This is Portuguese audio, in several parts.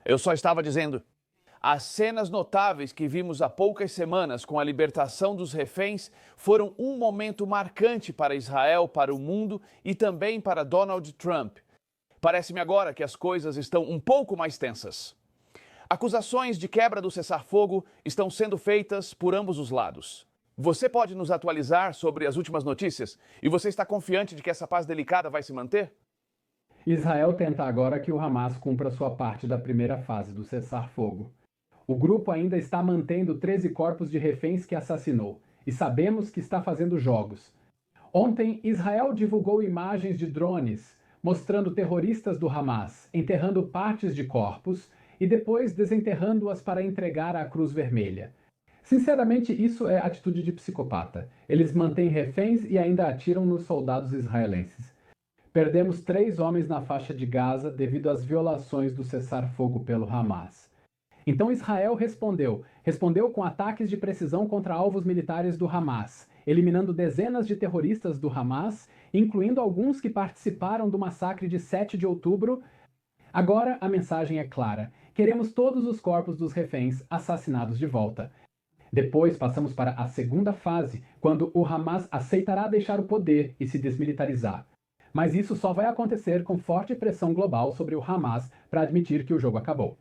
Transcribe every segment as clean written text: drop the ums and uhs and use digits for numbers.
Eu só estava dizendo. As cenas notáveis que vimos há poucas semanas com a libertação dos reféns foram um momento marcante para Israel, para o mundo e também para Donald Trump. Parece-me agora que as coisas estão um pouco mais tensas. Acusações de quebra do cessar-fogo estão sendo feitas por ambos os lados. Você pode nos atualizar sobre as últimas notícias? E você está confiante de que essa paz delicada vai se manter? Israel tenta agora que o Hamas cumpra sua parte da primeira fase do cessar-fogo. O grupo ainda está mantendo 13 corpos de reféns que assassinou, e sabemos que está fazendo jogos. Ontem, Israel divulgou imagens de drones mostrando terroristas do Hamas enterrando partes de corpos e depois desenterrando-as para entregar à Cruz Vermelha. Sinceramente, isso é atitude de psicopata. Eles mantêm reféns e ainda atiram nos soldados israelenses. Perdemos 3 homens na faixa de Gaza devido às violações do cessar-fogo pelo Hamas. Então Israel respondeu com ataques de precisão contra alvos militares do Hamas, eliminando dezenas de terroristas do Hamas, incluindo alguns que participaram do massacre de 7 de outubro. Agora a mensagem é clara: queremos todos os corpos dos reféns assassinados de volta. Depois passamos para a segunda fase, quando o Hamas aceitará deixar o poder e se desmilitarizar. Mas isso só vai acontecer com forte pressão global sobre o Hamas para admitir que o jogo acabou.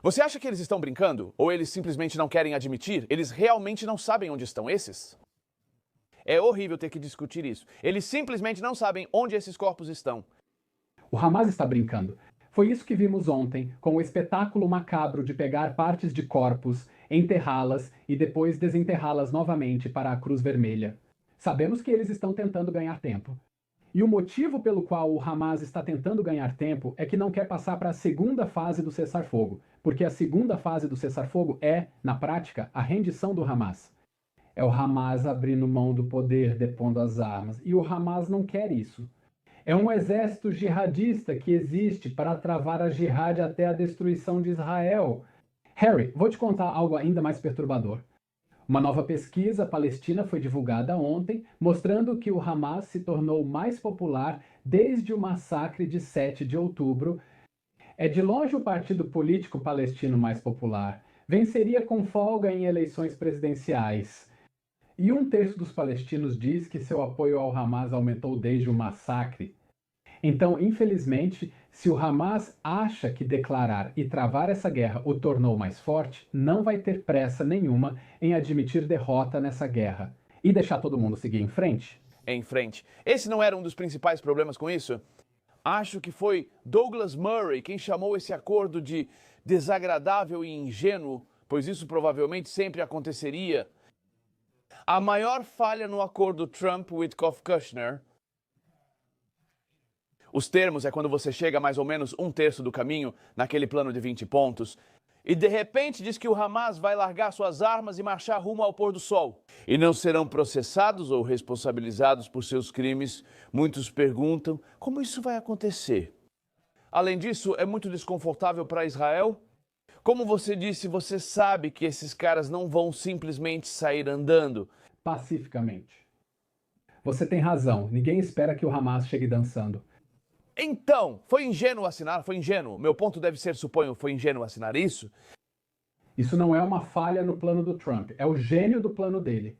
Você acha que eles estão brincando? Ou eles simplesmente não querem admitir? Eles realmente não sabem onde estão esses? É horrível ter que discutir isso. Eles simplesmente não sabem onde esses corpos estão. O Hamas está brincando. Foi isso que vimos ontem, com o espetáculo macabro de pegar partes de corpos, enterrá-las e depois desenterrá-las novamente para a Cruz Vermelha. Sabemos que eles estão tentando ganhar tempo. E o motivo pelo qual o Hamas está tentando ganhar tempo é que não quer passar para a segunda fase do cessar-fogo, porque a segunda fase do cessar-fogo é, na prática, a rendição do Hamas. É o Hamas abrindo mão do poder, depondo as armas, e o Hamas não quer isso. É um exército jihadista que existe para travar a jihad até a destruição de Israel. Harry, vou te contar algo ainda mais perturbador. Uma nova pesquisa palestina foi divulgada ontem, mostrando que o Hamas se tornou mais popular desde o massacre de 7 de outubro. É de longe o partido político palestino mais popular. Venceria com folga em eleições presidenciais. E 1/3 dos palestinos diz que seu apoio ao Hamas aumentou desde o massacre. Então, infelizmente, se o Hamas acha que declarar e travar essa guerra o tornou mais forte, não vai ter pressa nenhuma em admitir derrota nessa guerra e deixar todo mundo seguir em frente. Em frente. Esse não era um dos principais problemas com isso? Acho que foi Douglas Murray quem chamou esse acordo de desagradável e ingênuo, pois isso provavelmente sempre aconteceria. A maior falha no acordo Trump-Witkoff-Kushner. Os termos é quando você chega a mais ou menos 1/3 do caminho naquele plano de 20 pontos e de repente diz que o Hamas vai largar suas armas e marchar rumo ao pôr do sol. E não serão processados ou responsabilizados por seus crimes. Muitos perguntam como isso vai acontecer. Além disso, é muito desconfortável para Israel. Como você disse, você sabe que esses caras não vão simplesmente sair andando pacificamente. Você tem razão, ninguém espera que o Hamas chegue dançando. Então, foi ingênuo assinar, foi ingênuo. Meu ponto deve ser, suponho, foi ingênuo assinar isso? Isso não é uma falha no plano do Trump, é o gênio do plano dele.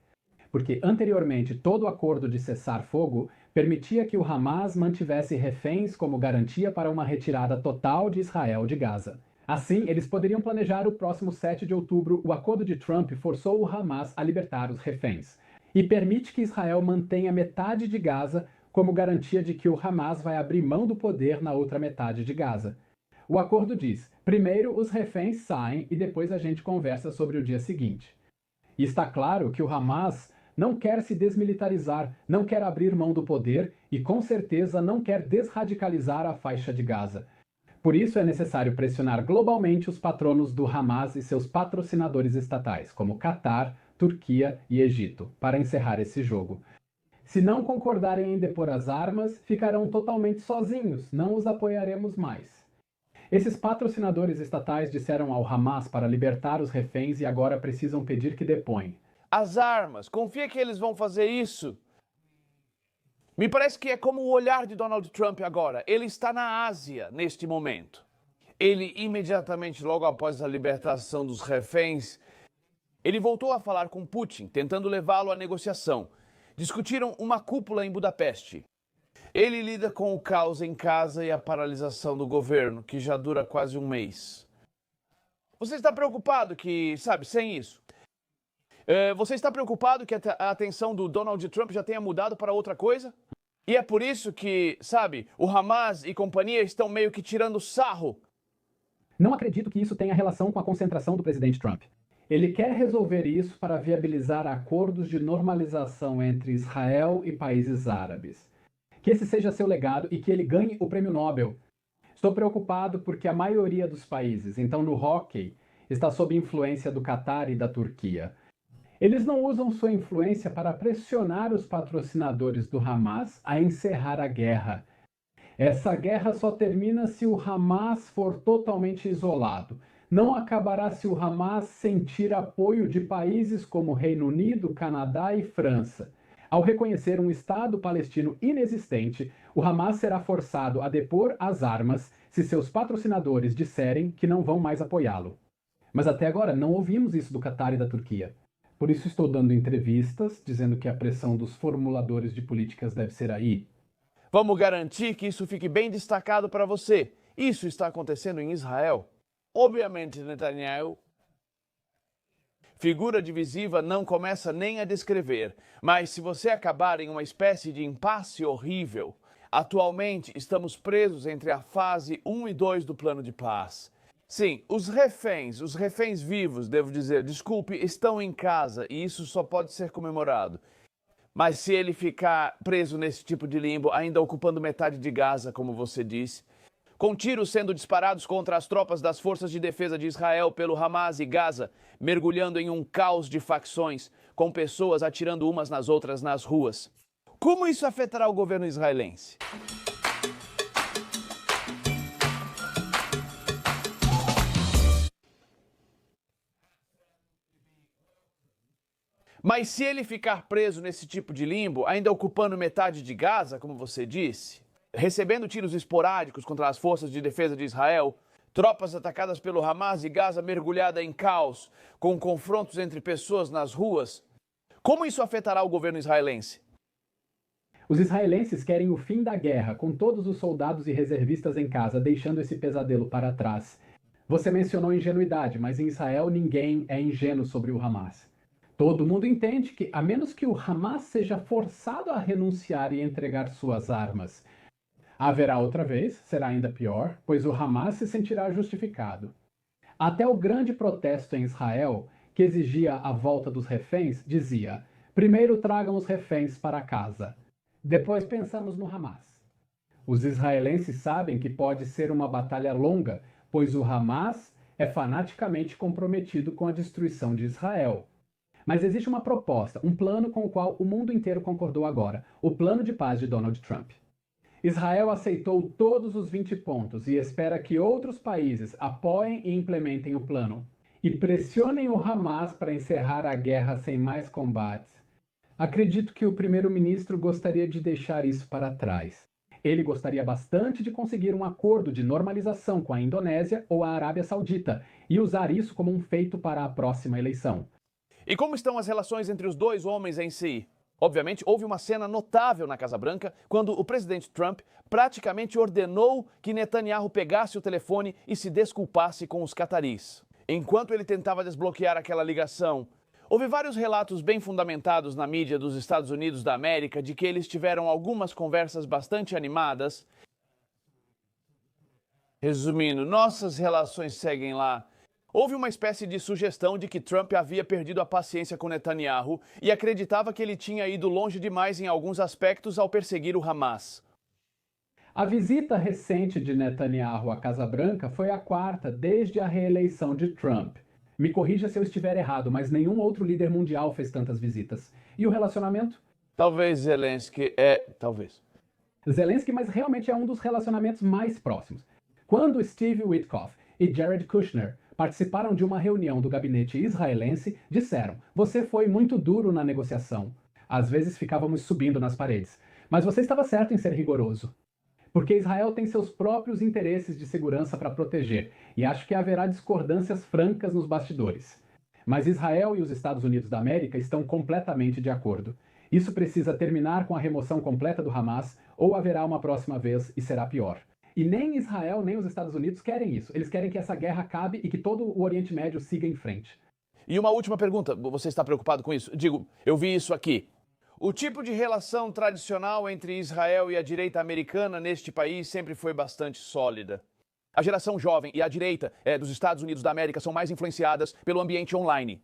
Porque anteriormente todo acordo de cessar-fogo permitia que o Hamas mantivesse reféns como garantia para uma retirada total de Israel de Gaza. Assim, eles poderiam planejar o próximo 7 de outubro. O acordo de Trump forçou o Hamas a libertar os reféns e permite que Israel mantenha metade de Gaza como garantia de que o Hamas vai abrir mão do poder na outra metade de Gaza. O acordo diz: primeiro os reféns saem e depois a gente conversa sobre o dia seguinte. E está claro que o Hamas não quer se desmilitarizar, não quer abrir mão do poder e com certeza não quer desradicalizar a faixa de Gaza. Por isso é necessário pressionar globalmente os patronos do Hamas e seus patrocinadores estatais, como Catar, Turquia e Egito, para encerrar esse jogo. Se não concordarem em depor as armas, ficarão totalmente sozinhos, não os apoiaremos mais. Esses patrocinadores estatais disseram ao Hamas para libertar os reféns e agora precisam pedir que depõem. As armas, confia que eles vão fazer isso? Me parece que é como o olhar de Donald Trump agora. Ele está na Ásia neste momento. Ele imediatamente, logo após a libertação dos reféns, ele voltou a falar com Putin, tentando levá-lo à negociação. Discutiram uma cúpula em Budapeste. Ele lida com o caos em casa e a paralisação do governo, que já dura quase um mês. Você está preocupado que, sem isso? Você está preocupado que a atenção do Donald Trump já tenha mudado para outra coisa? E é por isso que, o Hamas e companhia estão meio que tirando sarro. Não acredito que isso tenha relação com a concentração do presidente Trump. Ele quer resolver isso para viabilizar acordos de normalização entre Israel e países árabes. Que esse seja seu legado e que ele ganhe o prêmio Nobel. Estou preocupado porque a maioria dos países, então no hóquei, está sob influência do Catar e da Turquia. Eles não usam sua influência para pressionar os patrocinadores do Hamas a encerrar a guerra. Essa guerra só termina se o Hamas for totalmente isolado. Não acabará se o Hamas sentir apoio de países como Reino Unido, Canadá e França. Ao reconhecer um Estado palestino inexistente, o Hamas será forçado a depor as armas se seus patrocinadores disserem que não vão mais apoiá-lo. Mas até agora não ouvimos isso do Catar e da Turquia. Por isso estou dando entrevistas, dizendo que a pressão dos formuladores de políticas deve ser aí. Vamos garantir que isso fique bem destacado para você. Isso está acontecendo em Israel. Obviamente, Netanyahu, figura divisiva, não começa nem a descrever, mas se você acabar em uma espécie de impasse horrível, atualmente estamos presos entre a fase 1 e 2 do plano de paz. Sim, os reféns vivos, devo dizer, desculpe, estão em casa e isso só pode ser comemorado. Mas se ele ficar preso nesse tipo de limbo, ainda ocupando metade de Gaza, como você disse, com tiros sendo disparados contra as tropas das Forças de Defesa de Israel pelo Hamas e Gaza, mergulhando em um caos de facções, com pessoas atirando umas nas outras nas ruas. Como isso afetará o governo israelense? Mas se ele ficar preso nesse tipo de limbo, ainda ocupando metade de Gaza, como você disse, recebendo tiros esporádicos contra as forças de defesa de Israel, tropas atacadas pelo Hamas e Gaza mergulhada em caos, com confrontos entre pessoas nas ruas, como isso afetará o governo israelense? Os israelenses querem o fim da guerra, com todos os soldados e reservistas em casa, deixando esse pesadelo para trás. Você mencionou ingenuidade, mas em Israel ninguém é ingênuo sobre o Hamas. Todo mundo entende que, a menos que o Hamas seja forçado a renunciar e entregar suas armas, haverá outra vez, será ainda pior, pois o Hamas se sentirá justificado. Até o grande protesto em Israel, que exigia a volta dos reféns, dizia: primeiro tragam os reféns para casa, depois pensamos no Hamas. Os israelenses sabem que pode ser uma batalha longa, pois o Hamas é fanaticamente comprometido com a destruição de Israel. Mas existe uma proposta, um plano com o qual o mundo inteiro concordou agora, o plano de paz de Donald Trump. Israel aceitou todos os 20 pontos e espera que outros países apoiem e implementem o plano e pressionem o Hamas para encerrar a guerra sem mais combates. Acredito que o primeiro-ministro gostaria de deixar isso para trás. Ele gostaria bastante de conseguir um acordo de normalização com a Indonésia ou a Arábia Saudita e usar isso como um feito para a próxima eleição. E como estão as relações entre os dois homens em si? Obviamente, houve uma cena notável na Casa Branca quando o presidente Trump praticamente ordenou que Netanyahu pegasse o telefone e se desculpasse com os cataris. Enquanto ele tentava desbloquear aquela ligação, houve vários relatos bem fundamentados na mídia dos Estados Unidos da América de que eles tiveram algumas conversas bastante animadas. Resumindo, nossas relações seguem lá. Houve uma espécie de sugestão de que Trump havia perdido a paciência com Netanyahu e acreditava que ele tinha ido longe demais em alguns aspectos ao perseguir o Hamas. A visita recente de Netanyahu à Casa Branca foi a quarta desde a reeleição de Trump. Me corrija se eu estiver errado, mas nenhum outro líder mundial fez tantas visitas. E o relacionamento? Talvez Zelensky talvez. Zelensky, mas realmente é um dos relacionamentos mais próximos. Quando Steve Witkoff e Jared Kushner participaram de uma reunião do gabinete israelense, disseram: você foi muito duro na negociação. Às vezes ficávamos subindo nas paredes. Mas você estava certo em ser rigoroso. Porque Israel tem seus próprios interesses de segurança para proteger, e acho que haverá discordâncias francas nos bastidores. Mas Israel e os Estados Unidos da América estão completamente de acordo. Isso precisa terminar com a remoção completa do Hamas, ou haverá uma próxima vez e será pior. E nem Israel nem os Estados Unidos querem isso. Eles querem que essa guerra acabe e que todo o Oriente Médio siga em frente. E uma última pergunta, você está preocupado com isso? Digo, eu vi isso aqui. O tipo de relação tradicional entre Israel e a direita americana neste país sempre foi bastante sólida. A geração jovem e a direita dos Estados Unidos da América são mais influenciadas pelo ambiente online.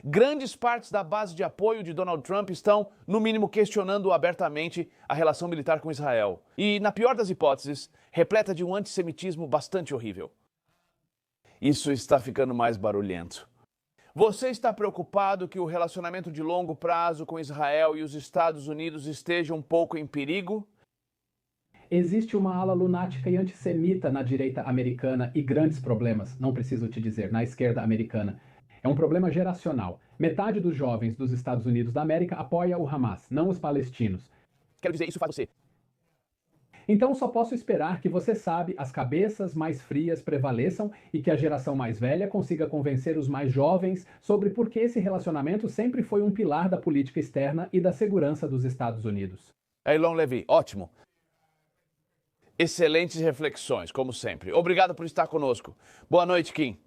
Grandes partes da base de apoio de Donald Trump estão, no mínimo, questionando abertamente a relação militar com Israel. E, na pior das hipóteses, repleta de um antissemitismo bastante horrível. Isso está ficando mais barulhento. Você está preocupado que o relacionamento de longo prazo com Israel e os Estados Unidos esteja um pouco em perigo? Existe uma ala lunática e antissemita na direita americana e grandes problemas, não preciso te dizer, na esquerda americana. É um problema geracional. Metade dos jovens dos Estados Unidos da América apoia o Hamas, não os palestinos. Quero dizer, isso faz você. Então só posso esperar que você sabe, as cabeças mais frias prevaleçam e que a geração mais velha consiga convencer os mais jovens sobre por que esse relacionamento sempre foi um pilar da política externa e da segurança dos Estados Unidos. Eylon Levy, ótimo. Excelentes reflexões, como sempre. Obrigado por estar conosco. Boa noite, Kim.